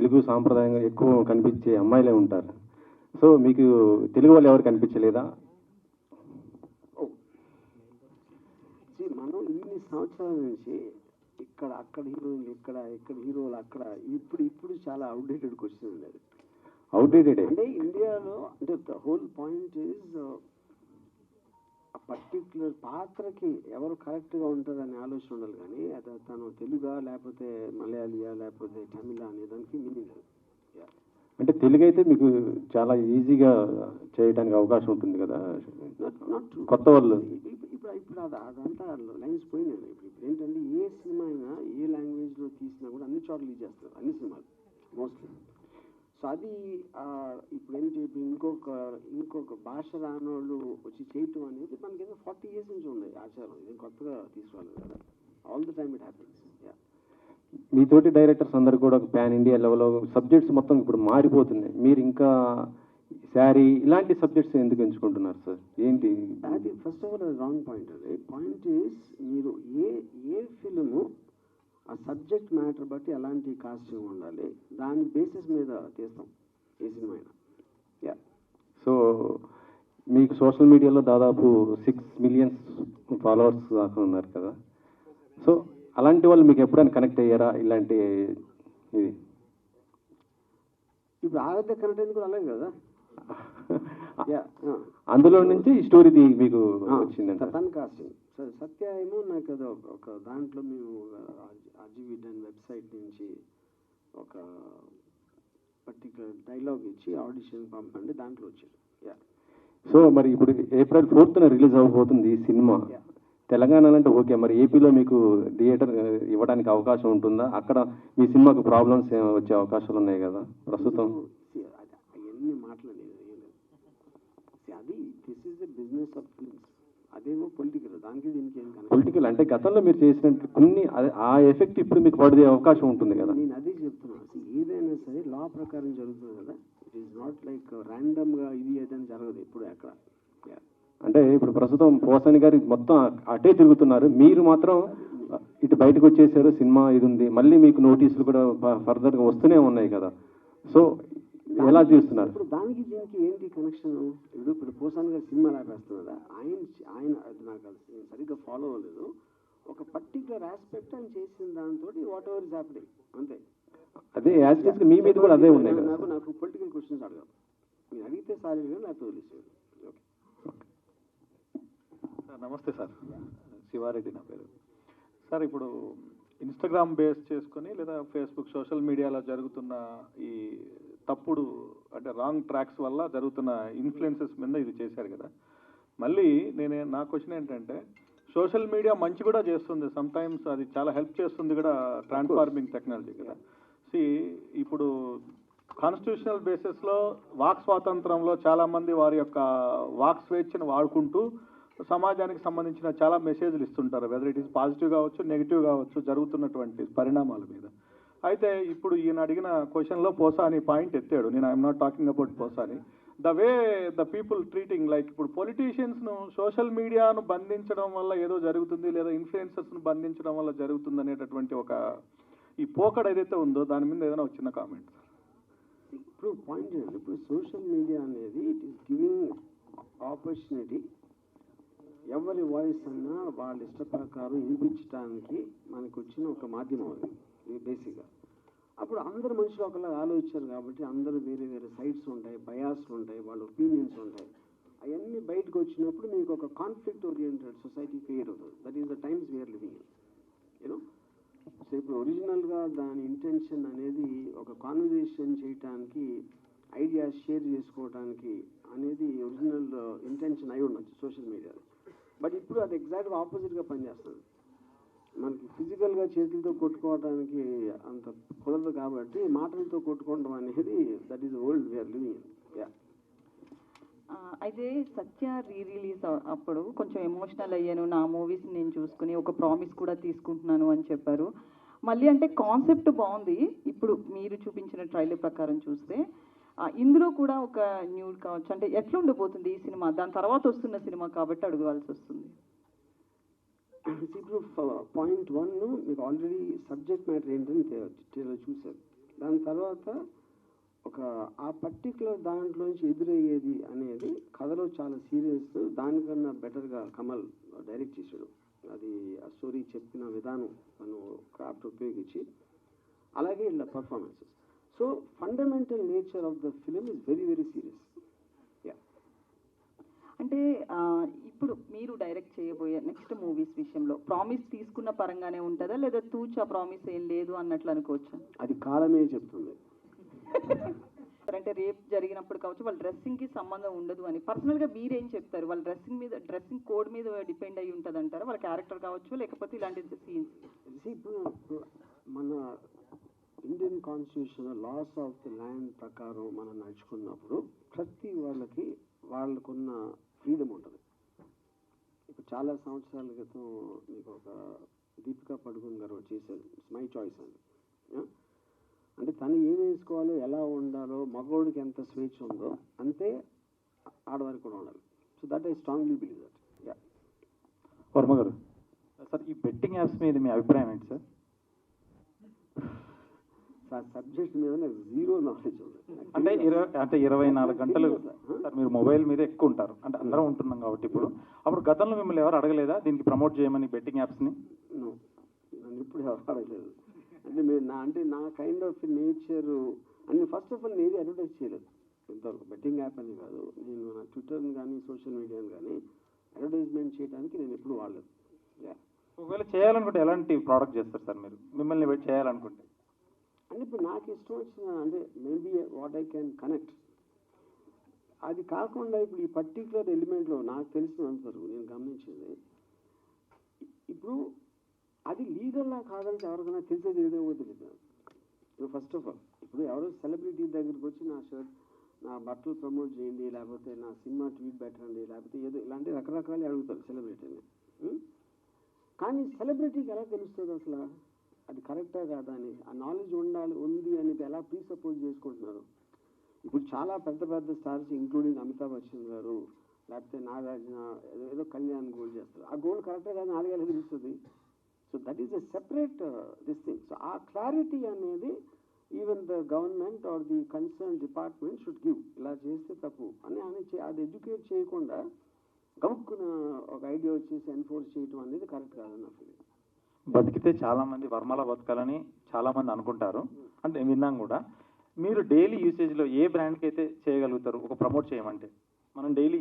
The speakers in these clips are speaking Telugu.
తెలుగు సాంప్రదాయంగా ఎక్కువ కనిపించే అమ్మాయిలే ఉంటారు. సో మీకు తెలుగు వాళ్ళు ఎవరు కనిపించలేదా? మనం ఇన్ని సంవత్సరాల నుంచి ఇక్కడ అక్కడ హీరోయిన్లు ఇక్కడ హీరోలు అక్కడ ఇప్పుడు చాలా అవుట్డేటెడ్ క్వశ్చన్ ఉండేది. అవుట్డేటెడ్ అంటే ఇండియాలో అంటే ద హోల్ పాయింట్ ఈజ్ ఆ పర్టిక్యులర్ పాత్రకి ఎవరు కరెక్ట్గా ఉంటారనే ఆలోచన ఉండాలి. కానీ అది తను తెలుగా లేకపోతే మలయాళీయా లేకపోతే తమిళ అనే దానికి మీనింగ్ లేదు. అంటే తెలుగు అయితే మీకు చాలా ఈజీగా చేయడానికి అవకాశం ఉంటుంది కదా కొత్త వాళ్ళు. ఇప్పుడు అదంతా లైన్స్ పోయినాయి. ఇప్పుడు ఏంటంటే ఏ సినిమా అయినా ఏ లాంగ్వేజ్లో తీసినా కూడా అన్ని చోట్ల లీజ్ చేస్తారు అన్ని సినిమాలు మోస్ట్లీ. సో అది ఇప్పుడు ఏంటి ఇంకొక భాష రానోళ్ళు వచ్చి చేయటం అనేది మనకి ఏదో 40 years నుంచి ఉంది ఆచారం. ఇది కొత్తగా తీసుకురాలేదు కదా. All the time it happens. మీతోటి డైరెక్టర్స్ అందరు కూడా పాన్ ఇండియా లెవెల్లో సబ్జెక్ట్స్ మొత్తం ఇప్పుడు మారిపోతున్నాయి. మీరు ఇంకా శారీ ఇలాంటి సబ్జెక్ట్స్ ఎందుకు ఎంచుకుంటున్నారు సార్? ఏంటి అది ఫస్ట్ ఆఫ్ ఆల్ అది రాంగ్ పాయింట్. అది పాయింట్ ఈస్ మీరు ఏ ఫిల్ము ఆ సబ్జెక్ట్ మ్యాటర్ బట్టి ఎలాంటి కాస్ట్యూమ్ ఉండాలి దాని బేసిస్ మీద తీస్తాం ఏ సినిమా అయినా. సో మీకు సోషల్ మీడియాలో దాదాపు 6 million ఫాలోవర్స్ దాకా ఉన్నారు కదా. సో అలాంటి వాళ్ళు మీకు ఎప్పుడైనా కనెక్ట్ అయ్యారా? ఇలాంటి ఇది ఇప్పుడు ఆగతే కనెక్ట్ అయింది కూడా అలాగే కదా. అందులో నుంచి ఈ స్టోరీ మీకు వచ్చిందంట. తన కాస్టింగ్ సత్య ఏమో నాకు అది ఒక దాంట్లో మేము అజివిడన్ వెబ్సైట్ నుంచి ఒక పర్టికులర్ డైలాగ్ ఇచ్చి ఆడిషన్ పంపండి దాంట్లో వచ్చాడు. సో మరి ఇప్పుడు April 4th రిలీజ్ అవ్వబోతుంది ఈ సినిమా. తెలంగాణలో అంటే ఓకే, మరి ఏపీలో మీకు థియేటర్ ఇవ్వడానికి అవకాశం ఉంటుందా? అక్కడ మీ సినిమాకు ప్రాబ్లమ్స్ వచ్చే అవకాశాలు ఉన్నాయి కదా ప్రస్తుతం. అవన్నీ మాట్లాడలేదు. అది this is the business of films. అదేమో పొలిటికల్. దానికి దీనికి ఏం కనెక్షన్? పొలిటికల్ అంటే గతంలో మీరు చేసినట్టు కొన్ని ఆ ఎఫెక్ట్ ఇప్పుడు మీకు పడే అవకాశం ఉంటుంది కదా. నేను అదే చెప్తున్నాను. ఏదైనా సరే లా ప్రకారం జరుగుతుంది కదా. ఇట్ ఈస్ నాట్ లైక్ ర్యాండమ్గా ఇది ఏదైనా జరగదు ఇప్పుడు ఎక్కడ. అంటే ఇప్పుడు ప్రస్తుతం పోసాని గారు మొత్తం అటే తిరుగుతున్నారు, మీరు మాత్రం ఇటు బయటకు వచ్చేసారు. సినిమా ఇది ఉంది, మళ్ళీ మీకు నోటీసులు కూడా ఫర్దర్గా వస్తూనే ఉన్నాయి కదా. సో ఎలా చూస్తున్నారు? ఇప్పుడు దానికి దీనికి ఏంటి కనెక్షన్? ఇప్పుడు పోసాని గారు సినిమా లాపేస్తున్నారా? ఆయన నాకు సరిగ్గా ఫాలో అవ్వలేదు. ఒక పర్టికులర్ ఆస్పెక్ట్ ఆయన చేసిన దాంతో వాట్ ఎవర్ ఇస్ హ్యాపెనింగ్ అంతే. అదే యాస్పెక్ట్ మీ మీద కూడా అదే ఉన్నాయి కదా. నాకు పొలిటికల్ క్వశ్చన్స్ అడగాలి. మీరు అడిగితే సారీ లేకపోతే వదిలేసేది. నమస్తే సార్, శివారెడ్డి నా పేరు. సార్ ఇప్పుడు ఇన్స్టాగ్రామ్ బేస్ చేసుకొని లేదా ఫేస్బుక్ సోషల్ మీడియాలో జరుగుతున్న ఈ తప్పుడు అంటే రాంగ్ ట్రాక్స్ వల్ల జరుగుతున్న ఇన్ఫ్లుయెన్సెస్ మీద ఇది చేశారు కదా. మళ్ళీ నా క్వశ్చన్ ఏంటంటే సోషల్ మీడియా మంచి కూడా చేస్తుంది, సమ్ టైమ్స్ అది చాలా హెల్ప్ చేస్తుంది కూడా ట్రాన్స్ఫార్మింగ్ టెక్నాలజీ కదా. ఇప్పుడు కాన్స్టిట్యూషనల్ బేసిస్లో వాక్ స్వాతంత్రంలో చాలామంది వారి యొక్క వాక్ స్వేచ్ఛను వాడుకుంటూ సమాజానికి సంబంధించిన చాలా మెసేజ్లు ఇస్తుంటారు, వెదర్ ఇట్ ఈస్ పాజిటివ్ కావచ్చు నెగిటివ్ కావచ్చు జరుగుతున్నటువంటి పరిణామాల మీద. అయితే ఇప్పుడు ఈయన అడిగిన క్వశ్చన్లో పోసాని పాయింట్ ఎత్తాడు. నేను I'm not talking about Posani, the way the people treating like ఇప్పుడు పొలిటీషియన్స్ను సోషల్ మీడియాను బంధించడం వల్ల ఏదో జరుగుతుంది లేదా ఇన్ఫ్లుయెన్సర్స్ను బంధించడం వల్ల జరుగుతుంది అనేటటువంటి ఒక ఈ పోకడ ఏదైతే ఉందో దాని మీద ఏదైనా ఒక చిన్న కామెంట్. ఇప్పుడు పాయింట్ ఏంటంటే ఇప్పుడు సోషల్ మీడియా అనేది ఇట్ ఈస్ గివింగ్ ఆపర్చునిటీ ఎవరి వాయిస్ అన్నా వాళ్ళ ఇష్ట ప్రకారం వినిపించడానికి మనకు వచ్చిన ఒక మాధ్యమం అది బేసిక్గా. అప్పుడు అందరు మనుషులు ఒకలా ఆలోచించారు కాబట్టి అందరూ వేరే వేరే సైట్స్ ఉంటాయి, బయాస్లు ఉంటాయి, వాళ్ళ ఒపీనియన్స్ ఉంటాయి. అవన్నీ బయటకు వచ్చినప్పుడు మీకు ఒక కాన్ఫ్లిక్ట్ ఓరియంటెడ్ సొసైటీ క్రియేట్ అవుతుంది. That is the times we are living in you know. So ఇప్పుడు ఒరిజినల్గా దాని ఇంటెన్షన్ అనేది ఒక కాన్వర్జేషన్ చేయటానికి, ఐడియాస్ షేర్ చేసుకోవడానికి అనేది ఒరిజినల్ ఇంటెన్షన్ అయి ఉండొచ్చు సోషల్ మీడియాలో. బట్ ఇప్పుడు అది ఎగ్జాక్ట్గా ఆపోజిట్గా పనిచేస్తుంది. మనకి ఫిజికల్గా చేతులతో కొట్టుకోవడానికి అంత కుదరదు కాబట్టి మాటలతో కొట్టుకోవడం అనేది that is world we are living in. అయితే సత్య రిలీజ్ అప్పుడు కొంచెం ఎమోషనల్ అయ్యాను, నా మూవీస్ నేను చూసుకుని ఒక ప్రామిస్ కూడా తీసుకుంటున్నాను అని చెప్పారు. మళ్ళీ అంటే కాన్సెప్ట్ బాగుంది. ఇప్పుడు మీరు చూపించిన ట్రైలర్ ప్రకారం చూస్తే ఇందులో కూడా ఒక న్యూడ్ కావచ్చు, అంటే ఎట్లా ఉండబోతుంది ఈ సినిమా? దాని తర్వాత వస్తున్న సినిమా కాబట్టి అడగవలసి వస్తుంది. ఇప్పుడు పాయింట్ 1 మీకు ఆల్రెడీ సబ్జెక్ట్ మ్యాటర్ ఏంటని చూశారు. దాని తర్వాత ఒక ఆ పర్టికులర్ దాంట్లోంచి ఎదురయ్యేది అనేది కథలో చాలా సీరియస్, దానికన్నా బెటర్గా కమల్ డైరెక్ట్ చేశాడు. అది ఆ స్టోరీ చెప్పిన విధానం తను క్రాఫ్ట్ ఉపయోగించి, అలాగే ఇలా performances. So fundamental nature of the film is very very serious. అంటే ఇప్పుడు మీరు డైరెక్ట్ చేయబోయే నెక్స్ట్ మూవీస్ విషయంలో ప్రామిస్ తీసుకున్న పరంగానే ఉంటుందా, లేదా తూచా ప్రామిస్ ఏం లేదు అన్నట్లు అనుకోవచ్చా? అది కాలమే చెప్తుంది. అంటే రేప్ జరిగినప్పుడు కావచ్చు, వాళ్ళ డ్రెస్సింగ్కి సంబంధం ఉండదు అని పర్సనల్గా మీరేం చెప్తారు? వాళ్ళ డ్రెస్సింగ్ కోడ్ మీద డిపెండ్ అయ్యి ఉంటుంది అంటారా, వాళ్ళ క్యారెక్టర్ కావచ్చు, లేకపోతే ఇలాంటి సీన్స్? ఇప్పుడు మన Indian constitution laws of the land ప్రకారం మనం నడుచుకున్నప్పుడు ప్రతి వాళ్ళకున్న ఫ్రీడమ్ ఉంటుంది. ఇప్పుడు చాలా సంవత్సరాల క్రితం మీకు ఒక దీపికా పడుకోన్ గారు చేశారు మై చాయిస్ అని. అంటే తను ఏం వేసుకోవాలో, ఎలా ఉండాలో, మగవాడికి ఎంత స్వేచ్ఛ ఉందో అంతే ఆడవారికి కూడా ఉండాలి. So that I strongly believe that. Yeah Varma గారు, సార్ ఈ బెట్టింగ్ యాప్స్ మీద మీ అభిప్రాయం ఏంటి సార్? సబ్జెక్ట్ మీద నాకు జీరో నాలెడ్జ్ ఉంది. అంటే 24 గంటలు సార్ మీరు మొబైల్ మీద ఎక్కువ ఉంటారు, అంటే అందరం ఉంటున్నాం కాబట్టి. ఇప్పుడు అప్పుడు గతంలో మిమ్మల్ని ఎవరు అడగలేదా దీనికి ప్రమోట్ చేయమని బెట్టింగ్ యాప్స్ని? నన్ను ఇప్పుడు ఎవరు అడగలేదు. అంటే నా కైండ్ ఆఫ్ నేచర్ అని ఫస్ట్ ఆఫ్ ఆల్ నేను అడ్వర్టైజ్ చేయలేదు ఇంతవరకు. బెట్టింగ్ యాప్ అని కాదు, నేను నా ట్విట్టర్ని కానీ సోషల్ మీడియాని కానీ అడ్వర్టైజ్మెంట్ చేయడానికి నేను ఎప్పుడు వాడలేదు. ఒకవేళ చేయాలనుకుంటే ఎలాంటి ప్రోడక్ట్ చేస్తారు సార్ మీరు, మిమ్మల్ని చేయాలనుకుంటే? అంటే ఇప్పుడు నాకు ఇష్టం వచ్చిన, అంటే maybe what I can connect. అది కాకుండా ఇప్పుడు ఈ పర్టికులర్ ఎలిమెంట్లో నాకు తెలిసినంత వరకు నేను గమనించింది, ఇప్పుడు అది లీగల్లా కాదని ఎవరికైనా తెలిసేది ఏదో తెలియదు. ఇప్పుడు ఫస్ట్ ఆఫ్ ఆల్ ఇప్పుడు ఎవరో సెలబ్రిటీ దగ్గరికి వచ్చి నా బట్టలు ప్రమోట్ చేయండి, లేకపోతే నా సినిమా ట్వీట్ పెట్టండి, లేకపోతే ఏదో ఇలాంటి రకరకాలు అడుగుతారు సెలబ్రిటీని. కానీ సెలబ్రిటీకి ఎలా తెలుస్తుంది అసలు అది కరెక్టా కాదా అని? ఆ నాలెడ్జ్ ఉంది అనేది ఎలా ప్రీసపోజ్ చేసుకుంటున్నారు? ఇప్పుడు చాలా పెద్ద పెద్ద స్టార్స్ ఇంక్లూడింగ్ అమితాబ్ బచ్చన్ గారు, లేకపోతే నాగార్జున ఏదో కళ్యాణ్ గోల్ చేస్తారు. ఆ గోల్ కరెక్టా కాదు నాలుగేళ్ళకి తెలుస్తుంది. So that is a separate this thing. So ఆ క్లారిటీ అనేది even the government are the concern department should give. ఇలా చేస్తే తప్పు అని అది ఎడ్యుకేట్ చేయకుండా గౌక్కున ఒక ఐడియా వచ్చేసి ఎన్ఫోర్స్ చేయడం అనేది కరెక్ట్ కాదన్న ఫీలింగ్. బతికితే చాలా మంది వర్మలా బతకాలని చాలా మంది అనుకుంటారు, అంటే విన్నాం కూడా. మీరు డైలీ యూసేజ్లో ఏ బ్రాండ్కి అయితే చేయగలుగుతారు ఒక ప్రమోట్ చేయమంటే, మనం డైలీ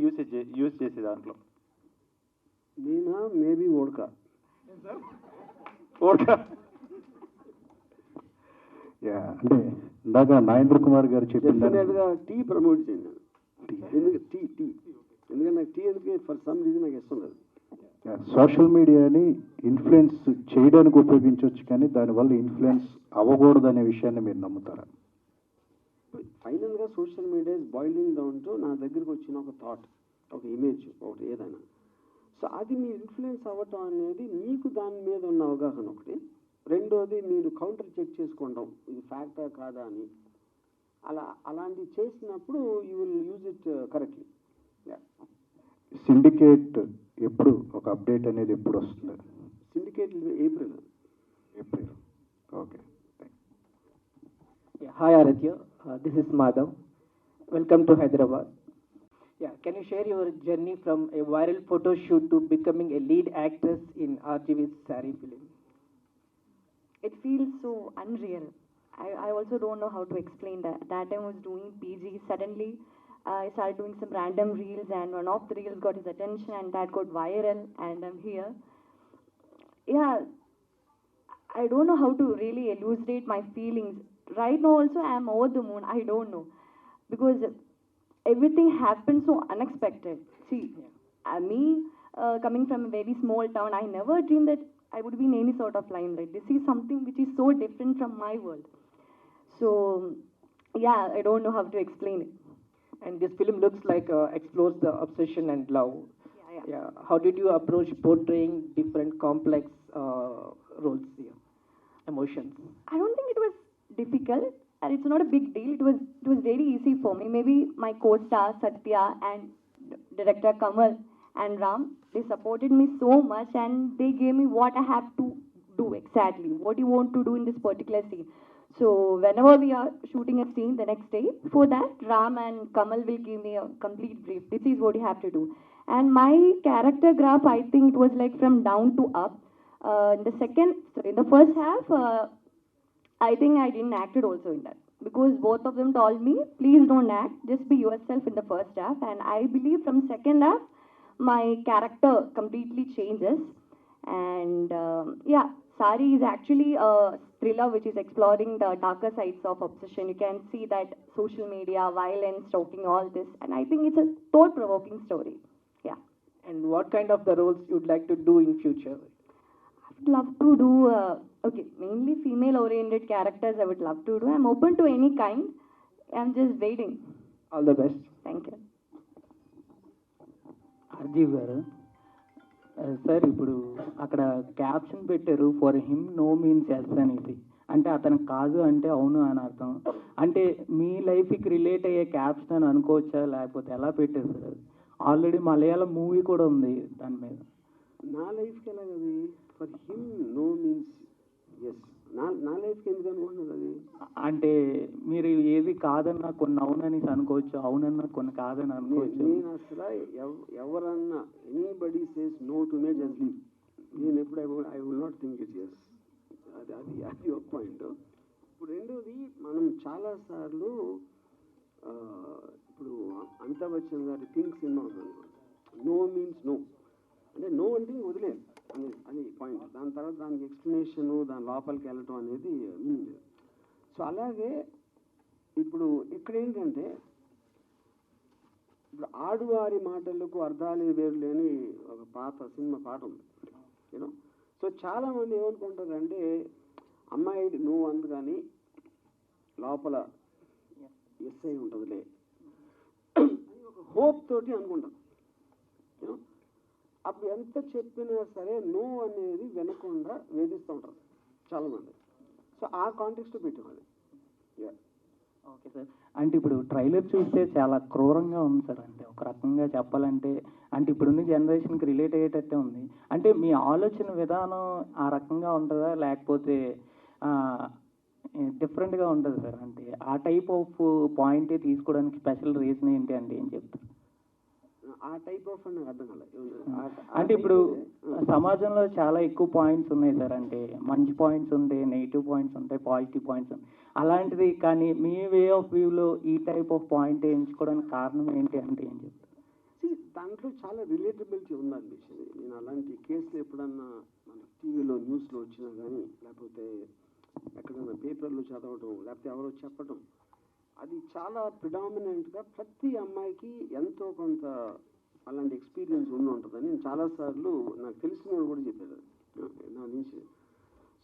యూజ్ చేసే దాంట్లో? నేనా మేబీ ఓడ్కా. అంటే ఇందాక నాగేంద్ర కుమార్ గారు చెప్పినట్టుగా టీ ప్రమోట్ చేయండి. ఎందుకంటే నాకు టీ ఎందుకు ఫర్ సమ్ రీజన్ నాకు ఇష్టం లేదు. సోషల్ మీడియాని ఇన్ఫ్లుయెన్స్ చేయడానికి ఉపయోగించవచ్చు, కానీ దానివల్ల ఇన్ఫ్లుయెన్స్ అవ్వకూడదు అనే విషయాన్ని మీరు నమ్ముతారా? ఫైనల్గా social media is boiling down to నా దగ్గరికి వచ్చిన ఒక థాట్, ఒక ఇమేజ్, ఒకటి ఏదైనా. సో అది మీరు ఇన్ఫ్లుయెన్స్ అవ్వటం అనేది మీకు దాని మీద ఉన్న అవగాహన ఒకటి. రెండోది మీరు కౌంటర్ చెక్ చేసుకోవడం, ఇది ఫ్యాక్టా కాదా అని. అలాంటివి చేసినప్పుడు you will use it correctly. Syndicate ఎప్పుడు ఒక అప్డేట్ అనేది ఎప్పుడు వస్తుంది? Syndicate April. Okay. Hi Aradhya, this is Madhav. Welcome to Hyderabad. Can you share your journey from a viral photo shoot to becoming a lead actress in RGV's Saree film? It feels so unreal. I also don't know how to explain that. That time I was doing PG. Suddenly, I started doing some random reels, and one of the reels got his attention, and that got viral, and I'm here. Yeah, I don't know how to really elucidate my feelings. Right now also, I'm over the moon. I don't know. Because everything happened so unexpected. See, me coming from a very small town, I never dreamed that I would be in any sort of limelight. This is something which is so different from my world. So, yeah, I don't know how to explain it. And this film looks like explores the obsession and love. Yeah. How did you approach portraying different complex roles here, emotions? I don't think it was difficult, and it's not a big deal. It was very easy for me. Maybe my co-star Satya and director Kamal and Ram, they supported me so much, and they gave me what I have to do exactly, what you want to do in this particular scene. So whenever we are shooting a scene the next day, before that, Ram and Kamal will give me a complete brief. This is what you have to do. And my character graph, I think it was like from down to up. In the first half, I think I didn't act it also in that. Because both of them told me, please don't act, just be yourself in the first half. And I believe from second half, my character completely changes. And yeah, Sari is actually a thriller which is exploring the darker sides of obsession. You can see that social media, violence, stalking, all this. And I think it's a thought-provoking story. Yeah. And what kind of the roles you'd like to do in future? I would love to do, mainly female-oriented characters I would love to do. I'm open to any kind. I'm just waiting. All the best. Thank you. RGV గారు సార్ ఇప్పుడు అక్కడ క్యాప్షన్ పెట్టారు for him no means yes అనేసి, అంటే అతనికి కాదు అంటే అవును అని అర్థం. అంటే మీ లైఫ్కి రిలేట్ అయ్యే క్యాప్షన్ అని అనుకోవచ్చా, లేకపోతే ఎలా పెట్టారు సార్? ఆల్రెడీ మలయాళం మూవీ కూడా ఉంది దాని మీద. నా లైఫ్కి ఎలాగది for him no means yes, నా లైఫ్కి ఎందుకు అనుకుంటున్నది అది? అంటే మీరు ఏది కాదన్నా కొన్ని అవునని అనుకోవచ్చు, అవునన్నా కొన్ని కాదని అనుకోవచ్చు. నేను అసలు ఎవరన్నా anybody says no to me just leave, నేను ఎప్పుడు I will not think it yes. అది ఒక పాయింట్. ఇప్పుడు రెండోది, మనం చాలాసార్లు ఇప్పుడు అమితాబ్ బచ్చన్ గారి థింక్ సినిమా ఉందనుకోండి, నో మీన్స్ నో అంటే నో అంటే వదిలేదు అని పాయింట్. దాని తర్వాత దానికి ఎక్స్ప్లెనేషను, దాని లోపలికి వెళ్ళటం అనేది మీనింగ్ లేదు. సో అలాగే ఇప్పుడు ఇక్కడ ఏంటంటే, ఇప్పుడు ఆడువారి మాటలకు అర్థాలు వేరు లేని ఒక సినిమా పాట ఉంది యూనో. సో చాలామంది ఏమనుకుంటారంటే అమ్మాయి నువ్వు అందు కానీ లోపల ఎస్ఐ ఉంటుందిలే అని ఒక హోప్ తోటి అనుకుంటారు యూనో. అప్పుడు ఎంత చెప్పినా సరే నో అనేది వినకుండా వేధిస్తూ ఉంటారు చాలామంది. సో ఆ కాంటెక్స్ట్ పెట్టాం అది. Okay sir. అంటే ఇప్పుడు ట్రైలర్ చూస్తే చాలా క్రూరంగా ఉంది సార్. అంటే ఒక రకంగా చెప్పాలంటే, అంటే ఇప్పుడున్న జనరేషన్కి రిలేట్ అయ్యేటట్టే ఉంది. అంటే మీ ఆలోచన విధానం ఆ రకంగా ఉంటుందా, లేకపోతే డిఫరెంట్గా ఉంటుంది సార్? అంటే ఆ టైప్ ఆఫ్ పాయింటే తీసుకోవడానికి స్పెషల్ రీజన్ ఏంటి అంటే ఏం చెప్తారు? ఆ టైప్ ఆఫ్ అని అర్థం కాలేదు. అంటే ఇప్పుడు సమాజంలో చాలా ఎక్కువ పాయింట్స్ ఉన్నాయి సార్. అంటే మంచి పాయింట్స్ ఉంటాయి, నెగిటివ్ పాయింట్స్ ఉంటాయి, పాజిటివ్ పాయింట్స్ ఉంటాయి. అలాంటిది కానీ మీ వే ఆఫ్ వ్యూలో ఈ టైప్ ఆఫ్ పాయింట్ ఎంచుకోవడానికి కారణం ఏంటి అంటే ఏం చెప్తారు? దాంట్లో చాలా రిలేటబిలిటీ ఉందనిపించింది. నేను అలాంటి కేసులు ఎప్పుడన్నా మన టీవీలో న్యూస్లో వచ్చినా కానీ, లేకపోతే ఎక్కడైనా పేపర్లో చదవటం, లేకపోతే ఎవరో చెప్పటం, అది చాలా ప్రిడామినెంట్గా ప్రతి అమ్మాయికి ఎంతో కొంత అలాంటి ఎక్స్పీరియన్స్ ఉంటుందని నేను చాలాసార్లు నాకు తెలిసిన వాళ్ళు కూడా చెప్పారు నా నుంచి.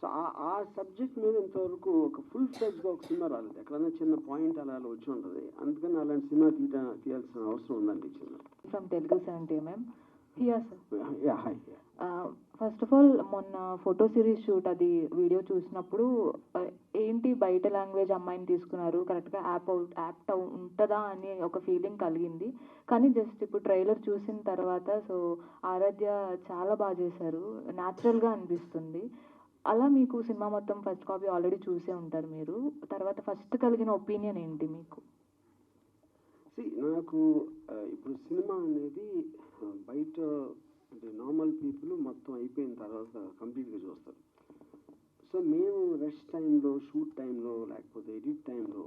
సో ఆ సబ్జెక్ట్ మీద ఇంతవరకు ఒక ఫుల్ ఫ్లెడ్జ్గా ఒక సినిమా రాలేదు. ఎక్కడైనా చిన్న పాయింట్ అలా వచ్చి ఉంటుంది. అందుకని అలాంటి సినిమా తీయాల్సిన అవసరం ఉందనిపించింది. From Telugu 70mm. Here sir. Ya hi. First of all మొన్న ఫోటో సిరీస్ షూట్ అది వీడియో చూసినప్పుడు ఏంటి బయట లాంగ్వేజ్ అమ్మాయిని తీసుకున్నారు, కరెక్ట్గా యాప్ట్ ఉంటుందా అని ఒక ఫీలింగ్ కలిగింది. కానీ జస్ట్ ఇప్పుడు ట్రైలర్ చూసిన తర్వాత సో ఆరాధ్య చాలా బాగా చేశారు, న్యాచురల్గా అనిపిస్తుంది. అలా మీకు సినిమా మొత్తం ఫస్ట్ కాపీ ఆల్రెడీ చూసే ఉంటారు మీరు, తర్వాత ఫస్ట్ కలిగిన ఒపీనియన్ ఏంటి మీకు? నాకు ఇప్పుడు సినిమా అనేది బయట అంటే నార్మల్ పీపుల్ మొత్తం అయిపోయిన తర్వాత కంప్లీట్గా చూస్తారు. సో మేము రెస్ట్ టైంలో, షూట్ టైంలో, లేకపోతే ఎడిట్ టైంలో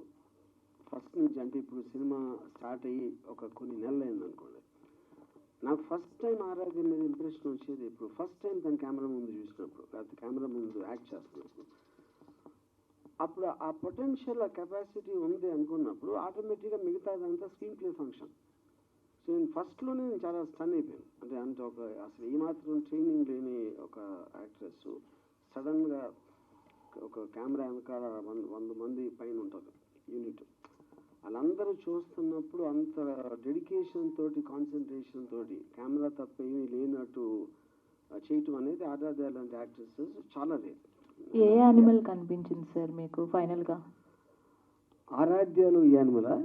ఫస్ట్ నుంచి, అంటే ఇప్పుడు సినిమా స్టార్ట్ అయ్యి ఒక కొన్ని నెలలు అయిందనుకోండి, నాకు ఫస్ట్ టైం ఆరాధ్య మీద ఇంప్రెషన్ వచ్చేది ఇప్పుడు ఫస్ట్ టైం తన కెమెరా ముందు చూసినప్పుడు, లేకపోతే కెమెరా ముందు యాక్ట్ చేస్తున్నప్పుడు. అప్పుడు ఆ పొటెన్షియల్, ఆ కెపాసిటీ ఉంది అనుకున్నప్పుడు ఆటోమేటిక్గా మిగతాదంతా స్క్రీన్ ప్లే ఫంక్షన్. సో నేను ఫస్ట్లోనే నేను చాలా స్టన్ అయిపోయాను. అంటే ఒక అసలు ఏమాత్రం ట్రైనింగ్ లేని ఒక యాక్ట్రెస్ సడన్గా ఒక కెమెరా వెనకాల 100 మంది పైన ఉంటారు యూనిట్, వాళ్ళందరూ చూస్తున్నప్పుడు అంత డెడికేషన్ తోటి, కాన్సన్ట్రేషన్ తోటి, కెమెరా తప్ప ఏమీ లేనట్టు చేయటం అనేది ఆరాధ్య లాంటి యాక్ట్రెసెస్ చాలా రేర్. ఏ యానిమల్ కనిపించింది సార్ మీకు ఫైనల్గా? ఆరాధ్యలో ఈ యానిమలా?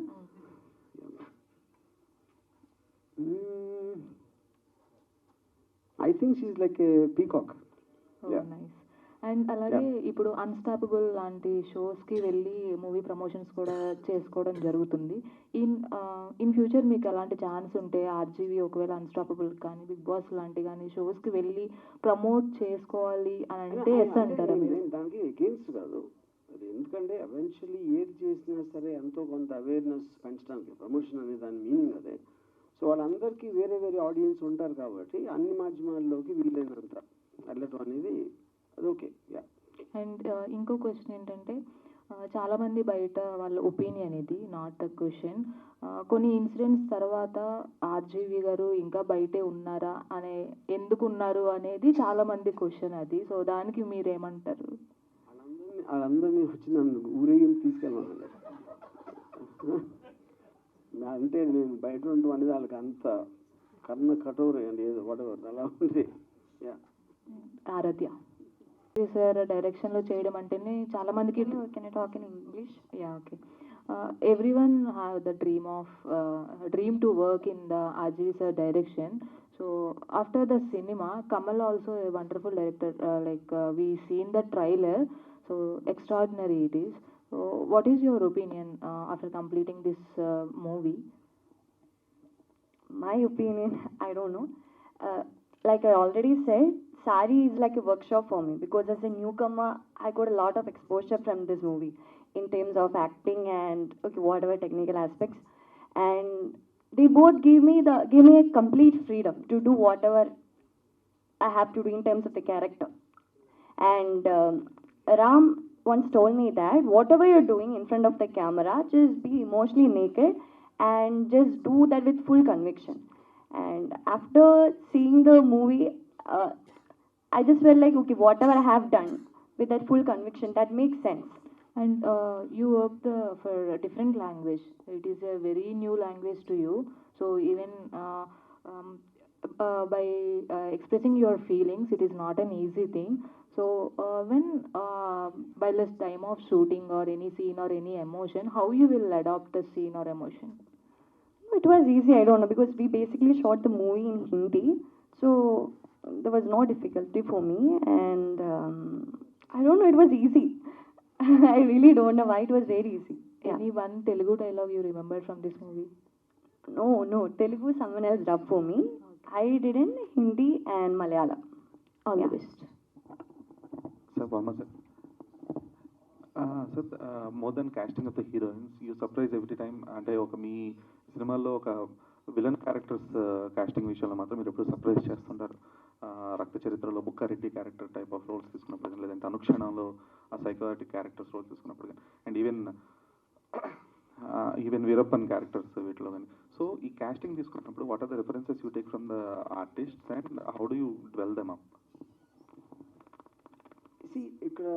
I think she's like a peacock. Oh, Yeah. nice. And అలాగే ఇప్పుడు అన్స్టాపబుల్ లాంటి షోస్కి వెళ్ళి మూవీ ప్రమోషన్స్ కూడా చేసుకోవడం జరుగుతుంది. ఇన్ ఫ్యూచర్ మీకు అలాంటి ఛాన్స్ ఉంటే ఆర్జీవి ఒకవేళ అన్స్టాపబుల్ కానీ బిగ్ బాస్ లాంటి కానీ షోస్కి వెళ్ళి ప్రమోట్ చేసుకోవాలి అని అంటే ఎస్ అంటారా మీరు? దానికి ఎగెయిన్స్ట్ కాదు అది, ఎందుకంటే ఎవెన్చువల్లీ ఏది చేసినా సరే ఎంతో కొంత అవేర్నెస్ పెంచడానికి ప్రమోషన్ అనే దాని మీనింగ్ అదే. సో వాళ్ళందరికీ వేరే వేరే ఆడియన్స్ ఉంటారు కాబట్టి అన్ని మాధ్యమాల్లోకి వీలైనంత వెళ్ళటం అనేది అది ఓకే. యా. అండ్ ఇంకో క్వశ్చన్ ఏంటంటే చాలామంది బయట వాళ్ళ ఒపీనియన్ ఇది నాట్ ద క్వశ్చన్, కొన్ని ఇన్సిడెంట్స్ తర్వాత ఆర్జీవి గారు ఇంకా బయటే ఉన్నారా అనే ఎందుకు ఉన్నారు అనేది చాలామంది క్వశ్చన్ అది. సో దానికి మీరేమంటారు? వాళ్ళందరినీ వచ్చి నన్ను ఊరేగింపు తీసుకెళ్ళమన్నారు అంటే నేను బయట ఉండటం అనేది వాళ్ళకి అంత కర్ణ కఠోరం అండి, ఏదో వడవర్ అలా ఉంది. యా. ఆరాధ్య సార్ డైరెక్షన్లో చేయడం అంటేనే చాలా మందికి can I talk in English? Yeah okay. Everyone have the dream to work in the RGV sir direction. So after the cinema, Kamal also a wonderful director. We seen the trailer, so extraordinary it is. So what is your opinion after completing this movie? My opinion, I don't know. Like I already said, Sari is like a workshop for me because as a newcomer, I got a lot of exposure from this movie in terms of acting and whatever technical aspects. And they both give me a complete freedom to do whatever I have to do in terms of the character. And Ram once told me that whatever you're doing in front of the camera, just be emotionally naked and just do that with full conviction. And after seeing the movie, I just felt like, okay, whatever I have done with that full conviction, that makes sense. And you worked for a different language. It is a very new language to you. So even by expressing your feelings, it is not an easy thing. So when by this time of shooting or any scene or any emotion, how you will adopt the scene or emotion? It was easy, I don't know, because we basically shot the movie in Hindi. So there was no difficulty for me. And I don't know, it was easy. I really don't know why it was very easy. Yeah. Any one Telugu dialogue you remember from this movie? No. Telugu someone else dubbed for me. I did in Hindi and Malayalam. All the best. Sir, Varma sir. Sir, more than casting of the heroines, you surprise every time. అంటే ఒక మీ సినిమాల్లో ఒక విలన్ క్యారెక్టర్స్ కాస్టింగ్ విషయంలో మాత్రం మీరు ఎప్పుడు సర్ప్రైజ్ చేస్తుంటారు. రక్త చరిత్రలో Bukka Reddy character type of roles తీసుకున్నప్పుడు కానీ, లేదంటే అనుక్షణంలో ఆ సైకోటిక్ క్యారెక్టర్స్ రోల్స్ తీసుకున్నప్పుడు కానీ, అండ్ ఈవెన్ వీరప్పన్ క్యారెక్టర్స్ వీటిలో కానీ. సో ఈ కాస్టింగ్ తీసుకున్నప్పుడు what are the references you take from the artist and how do you develop them up? ఇక్కడ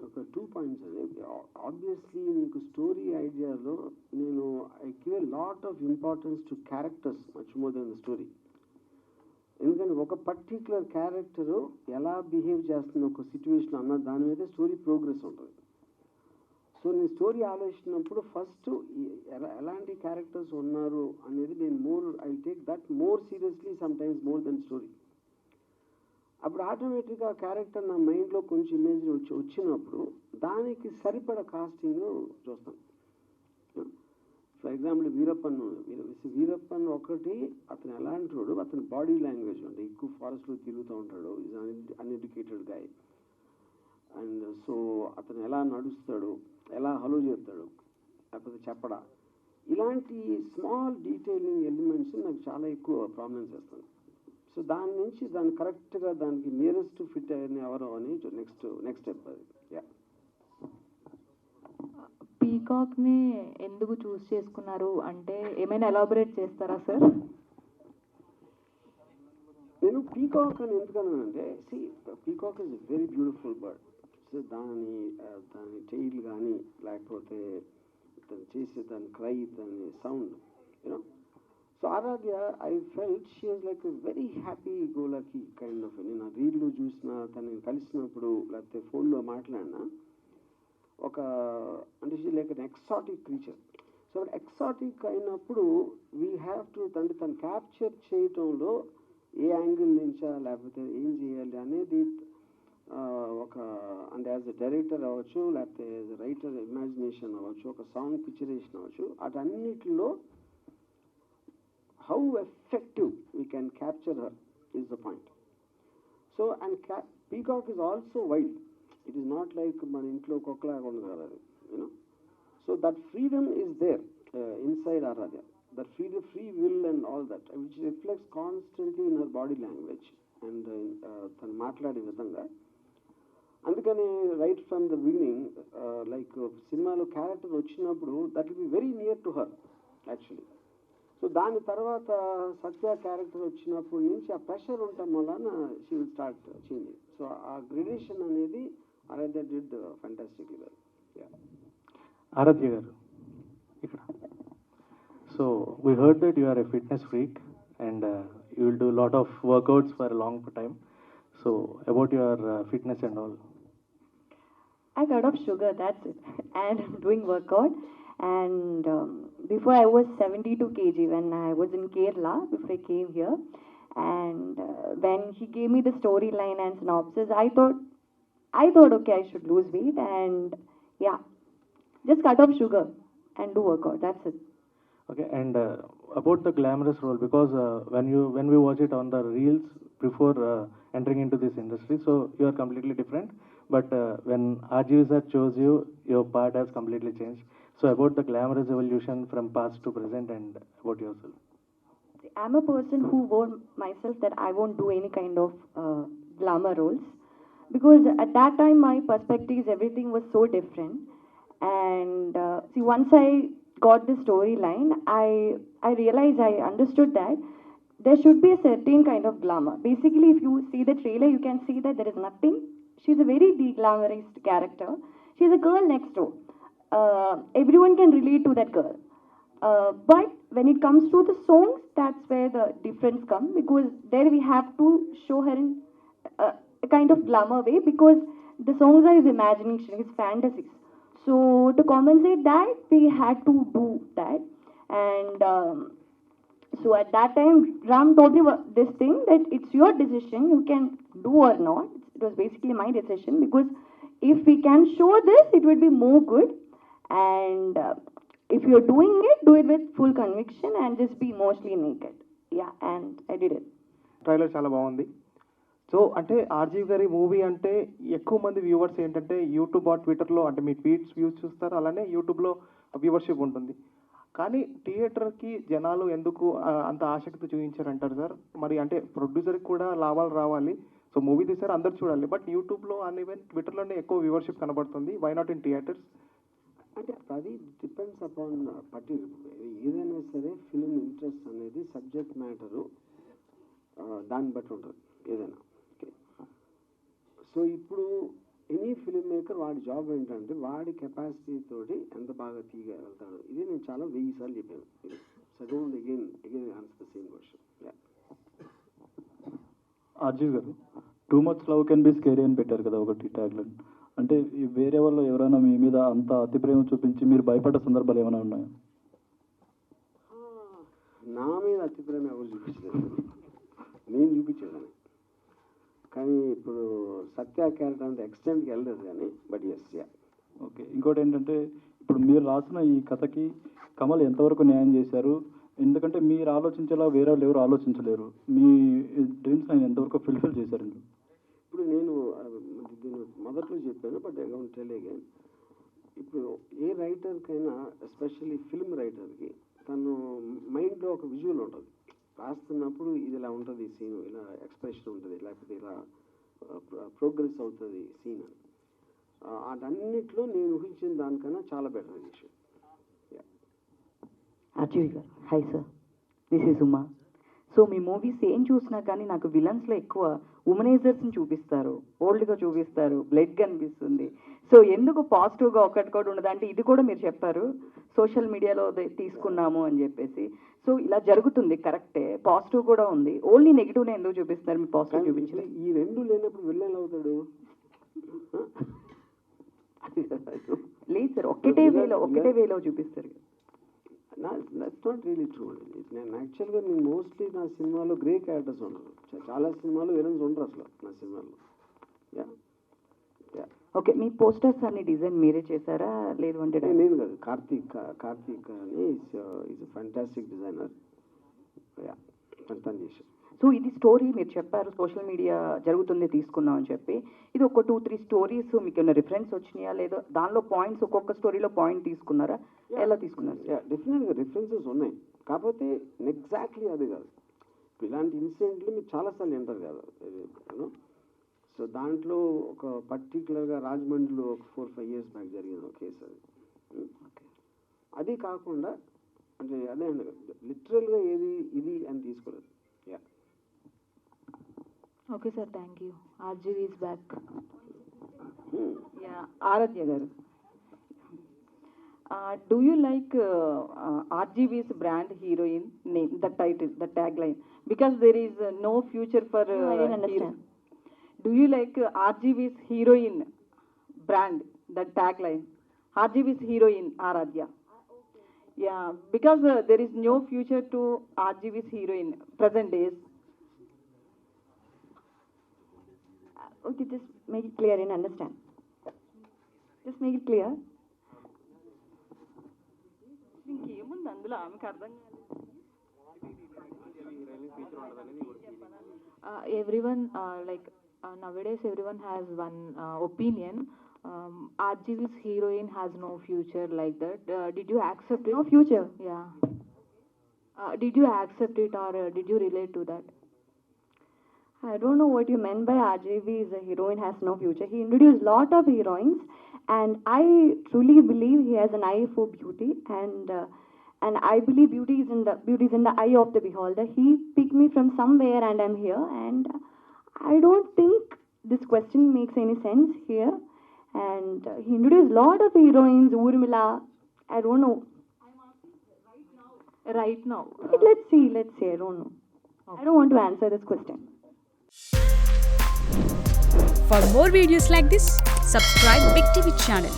ఒక 2 points అండి. ఆబ్వియస్లీ మీకు స్టోరీ ఐడియాలో నేను I give a lot of importance to characters much more than the story. ఎందుకంటే ఒక పర్టిక్యులర్ క్యారెక్టరు ఎలా బిహేవ్ చేస్తున్న ఒక సిచ్యువేషన్ అన్న దాని మీద స్టోరీ ప్రోగ్రెస్ ఉంటుంది. సో నేను స్టోరీ ఆలోచించినప్పుడు ఫస్ట్ ఎలాంటి క్యారెక్టర్స్ ఉన్నారు అనేది నేను I take that more seriously some times more than story. అప్పుడు ఆటోమేటిక్గా క్యారెక్టర్ నా మైండ్లో కొంచెం ఇమేజ్ వచ్చినప్పుడు దానికి సరిపడ కాస్టింగ్ చూస్తాను. ఫర్ ఎగ్జాంపుల్ వీరప్పన్ ఒకటి అతను ఎలాంటి వాడు, అతని బాడీ లాంగ్వేజ్ అంటే ఎక్కువ ఫారెస్ట్లో తిరుగుతూ ఉంటాడు, is uneducated guy. And so అతను ఎలా నడుస్తాడు, ఎలా హలో చేస్తాడు, లేకపోతే చెప్పడా, ఇలాంటి స్మాల్ డీటెయిలింగ్ ఎలిమెంట్స్ నాకు చాలా ఎక్కువ ప్రామినెన్స్ చేస్తాను. సో దాని నుంచి దాన్ని కరెక్ట్గా దానికి నియరెస్ట్ ఫిట్ అయ్యని ఎవరో అని నెక్స్ట్ స్టెప్ అది. యా. పీకాక్ని ఎందుకు చూస్ చేసుకున్నారు అంటే ఏమైనా ఎలాబొరేట్ చేస్తారా సార్? నేను పీకాక్ అని ఎందుకన్నానంటే peacock is very beautiful bird. So దాని టెయిల్ కానీ లేకపోతే దాన్ని చేసే దాని క్రై, దాని sound you know. So Aaradhya I felt she is like a very happy go lucky kind of. నేను ఆ రీల్లో చూసిన, తనని కలిసినప్పుడు లేకపోతే ఫోన్లో మాట్లాడినా అంటే she like an exotic creature. So exotic అయినప్పుడు వీ హ్యావ్ టు తను క్యాప్చర్ చేయటంలో ఏ యాంగిల్ నుంచా లేకపోతే ఏం చేయాలి అనేది ఒక అంటే యాజ్ ఎ డైరెక్టర్ అవ్వచ్చు, లేకపోతే యాజ్ ఎ రైటర్ ఇమాజినేషన్ అవ్వచ్చు, ఒక సాంగ్ పిక్చరేషన్ అవ్వచ్చు, అటన్నిటిలో how effective we can capture her is the point. So, and peacock is also wild. It is not like man intlo kokla gonda kadadu, you know. So that freedom is there inside Aradhya. That free will and all that, which reflects constantly in her body language and tan maatlade vidhanga. Andukani right from the beginning, like సినిమాలో క్యారెక్టర్ వచ్చినప్పుడు that will be very near to her actually. So దాని తర్వాత సత్య క్యారెక్టర్ వచ్చినప్పటి నుంచి ఆ ప్రెషర్ ఉండటం వలన she will start changing. So ఆ గ్రేడేషన్ అనేది Aaradhya did fantastically well. Aaradhya గారు ఇక్కడ. So we heard that you are a fitness freak and you will do lot of workouts for long time. So about your fitness and all. I got off sugar, that's it. And I'm doing workout. And before I was 72 kg when I was in Kerala, before I came here. And when he gave me the storyline and synopsis, I thought, okay, I should lose weight. And yeah, just cut off sugar and do workout, that's it. Okay, and about the glamorous role, because when we watch it on the reels before entering into this industry, so you are completely different. But when RGV sir chose you, your part has completely changed. So about the glamorous evolution from past to present and about yourself. I'm a person who warned myself that I won't do any kind of glamour roles, because at that time my perspectives, everything was so different. And see, once I got the storyline, I realized, I understood that there should be a certain kind of glamour. Basically, if you see the trailer, you can see that there is nothing. She's a very de-glamorized character. She's a girl next door. Everyone can relate to that girl. But when it comes to the songs, that's where the difference comes, because there we have to show her in a kind of glamour way, because the songs are his imagination, his fantasies. So to compensate that, we had to do that. And so at that time, Ram told me this thing, that it's your decision, you can do or not. It was basically my decision, because if we can show this, it would be more good. And if you're doing it, do it with full conviction and just be mostly naked. Yeah, and I did it. Trailer చాలా బాగుంది. సో అంటే ఆర్జీవి గారి మూవీ అంటే ఎక్కువ మంది వ్యూవర్స్ ఏంటంటే యూట్యూబ్ ఆర్ ట్విట్టర్లో అంటే మీ ట్వీట్స్ వ్యూస్ చూస్తారు, అలానే యూట్యూబ్లో వ్యూవర్షిప్ ఉంటుంది. కానీ థియేటర్కి జనాలు ఎందుకు అంత ఆసక్తి చూపించారంటారు సార్? మరి అంటే ప్రొడ్యూసర్కి కూడా లాభాలు రావాలి, సో మూవీ తీసారు అందరు చూడాలి, బట్ యూట్యూబ్లో అండ్ ఈవెన్ ట్విట్టర్లోనే ఎక్కువ వ్యూవర్షిప్ కనబడుతుంది. Why not in theatres? అంటే అది డిపెండ్స్ అపాన్ ఏదైనా సరే ఫిలిం ఇంట్రెస్ట్ అనేది సబ్జెక్ట్ మ్యాటరు దాన్ని బట్టి ఉంటుంది ఏదైనా. ఓకే, సో ఇప్పుడు ఎనీ ఫిలిం మేకర్ వాడి జాబ్ ఏంటంటే వాడి కెపాసిటీ తోటి ఎంత బాగా తీయగలుగుతాడు. ఇది నేను చాలా 1000 సార్లు చెప్పాను. Sudden again answer the same question. RGV గారు, too much love can be scary అని పెట్టారు కదా ఒకటి ట్యాగ్లైన్. అంటే వేరే వాళ్ళు ఎవరైనా మీ మీద అంత అతి ప్రేమ చూపించి మీరు భయపడ్డ సందర్భాలు ఏమైనా ఉన్నాయా? నా మీద అతి ప్రేమ ఎవరు చూపించలేదు, నేను చూపించేదాన్ని. కానీ ఇప్పుడు సత్య క్యారెక్టర్ అంత ఎక్స్టెంట్కి వెళ్ళలేదు కానీ, బట్ ఎస్ యా. ఓకే, ఇంకోటి ఏంటంటే ఇప్పుడు మీరు రాసిన ఈ కథకి కమల్ ఎంతవరకు న్యాయం చేశారు? ఎందుకంటే మీరు ఆలోచించేలా వేరే వాళ్ళు ఎవరు ఆలోచించలేరు. మీ డ్రీమ్స్ ఆయన ఎంతవరకు ఫుల్ఫిల్ చేశారు? ఇప్పుడు నేను దీన్ని మొదట్లో చెప్పాను, but I want tell again. ఇప్పుడు ఏ రైటర్కైనా, ఎస్పెషల్లీ ఫిల్మ్ రైటర్కి, తను మైండ్లో ఒక విజువల్ ఉంటుంది. రాస్తున్నప్పుడు ఇది ఇలా ఉంటుంది సీన్, ఇలా ఎక్స్ప్రెషన్ ఉంటుంది, లేకపోతే ఇలా ప్రోగ్రెస్ అవుతుంది సీన్ అని. అదన్నిట్లో నేను ఊహించిన దానికన్నా చాలా బెటర్ విషయం. ఆర్జీవి గారు, hi sir, this is Uma. So me movies ఏం చూసినా కానీ నాకు విలన్స్లో ఎక్కువ ఉమనైజర్స్ని చూపిస్తారు, ఓల్డ్గా చూపిస్తారు, బ్లడ్ కనిపిస్తుంది. సో ఎందుకు పాజిటివ్గా ఒక్కటి కూడా ఉండదు అంటే ఇది కూడా మీరు చెప్పారు సోషల్ మీడియాలో తీసుకున్నాము అని చెప్పేసి. సో ఇలా జరుగుతుంది, కరెక్టే, పాజిటివ్ కూడా ఉంది. ఓన్లీ నెగిటివ్నే ఎందుకు చూపిస్తారు? మీ పాజిటివ్ చూపించలేదు. ఈ రెండు లేనప్పుడు విలన్ అవుతాడు? లేదు సార్, ఒకటే వేలో చూపిస్తారు. That's not really true. నేను యాక్చువల్గా నేను మోస్ట్లీ నా సినిమాలో గ్రే క్యారెక్టర్స్ ఉండరు. చాలా సినిమాలు విలన్స్ ఉండరు అసలు నా సినిమాలో. యా, ఓకే, మీ పోస్టర్స్ అన్ని డిజైన్ మీరే చేశారా లేదు అంటే నేను కాదు, కార్తీక్ అని ఈజ్ ఫ్యాంటాస్టిక్ డిజైనర్. తను చేశాను. సో ఇది స్టోరీ మీరు చెప్పారు సోషల్ మీడియా జరుగుతుంది తీసుకున్నాం అని చెప్పి, ఇది ఒక 2-3 స్టోరీస్ మీకు ఏమైనా రిఫరెన్స్ వచ్చినాయా లేదా దానిలో పాయింట్స్ ఒక్కొక్క స్టోరీలో పాయింట్ తీసుకున్నారా, ఎలా తీసుకున్నారు? డెఫినెట్గా రిఫరెన్సెస్ ఉన్నాయి, కాకపోతే ఎగ్జాక్ట్లీ అది కాదు. ఇలాంటి ఇన్సిడెంట్లు మీరు చాలాసార్లు వింటారు కదా. సో దాంట్లో ఒక పర్టికులర్గా రాజమండ్రిలో ఒక 4-5 years బ్యాక్ జరిగిన ఒక కేసు అది. అది కాకుండా అంటే అదే అండి, లిటరల్గా ఏది ఇది అని తీసుకోలేదు. Yeah Okay, sir, thank you. RGV is back. ఆరాధ్య గారు, do you like RGV's brand heroine name, the title, the tagline, because there is no future for No, I didn't understand. Do you like RGV's heroine brand, the tagline, RGV's heroine Aradhya? Yeah, because there is no future to RGV's heroine present days. Okay, just make it clear and understand. Just make it clear. ఇంకేముంది అందులో ఆమెకు అర్థం Everyone, nowadays everyone has one opinion. RGV's heroine has no future like that. Did you accept it? No future. Yeah. Did you accept it or did you relate to that? I don't know what you meant by RJV is a heroine has no future. He introduced lot of heroines, and I truly believe he has an eye for beauty, and I believe beauty is in the eye of the beholder. He picked me from somewhere, and I'm here, and I don't think this question makes any sense here. And he introduced lot of heroines, Urmila. I don't know. Right now. Okay, let's see. I don't know. I don't want to answer this question. For more videos like this, subscribe Big TV channel.